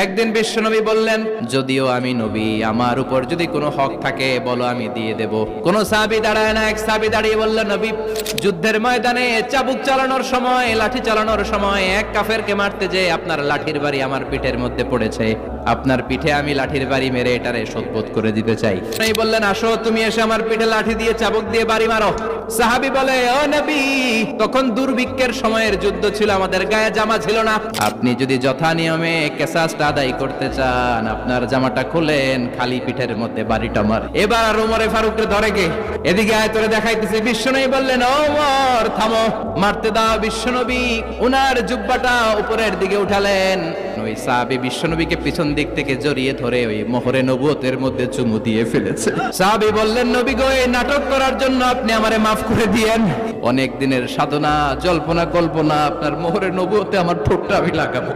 একদিন বিশ্বনবী বললেন, যদিও আমি নবী, আমার উপর যদি কোনো হক থাকে বলো, আমি দিয়ে দেব। কোন সাহাবী দাঁড়ায় না, এক সাহাবী দাঁড়িয়ে বললেন, নবী, যুদ্ধের ময়দানে চাবুক চালানোর সময়, লাঠি চালানোর সময় এক কাফেরকে মারতে যে আপনার লাঠির বাড়ি আমার পিঠের মধ্যে পড়েছে, আপনার পিঠে আমি লাঠির বাড়ি মেরে এটারে শোধবোধ করে দিতে চাই। এই বললেন, আসো তুমি এসে আমার পিঠে লাঠি দিয়ে চাবুক দিয়ে বাড়ি মারো। সাহাবী বলে, ও নবী, তখন দুর্ভিক্ষের সময়ের যুদ্ধ ছিল, আমাদের গায়ে জামা ছিল না, আপনি যদি যথা নিয়মে কেসাসটা আদায় করতে চান, আপনার জামাটা খুলেন, খালি পিঠের মধ্যে বাড়িটা মার। এবার ওমরে ফারুককে ধরে গে, এদিকে আয় তোরে দেখাইতেছে। বিশ্বনবী বললেন, ওমর থামো, মারতে দাও। বিশ্বনবী উনার জুব্বাটা উপরের দিকে উঠালেন। ওই সাহাবী বিশ্বনবীকে পিছন দিক থেকে জড়িয়ে ধরে ওই মোহরে নবুয়তের মধ্যে চুমু দিয়ে ফেলেছে। সাহাবী বললেন, নবী গো, এই নাটক করার জন্য আপনি আমারে মাফ করে দিয়েন। অনেক দিনের সাধনা, জল্পনা কল্পনা, আপনার মোহরে নবুয়তে আমার ঠোঁটটা আমি লাগাবো।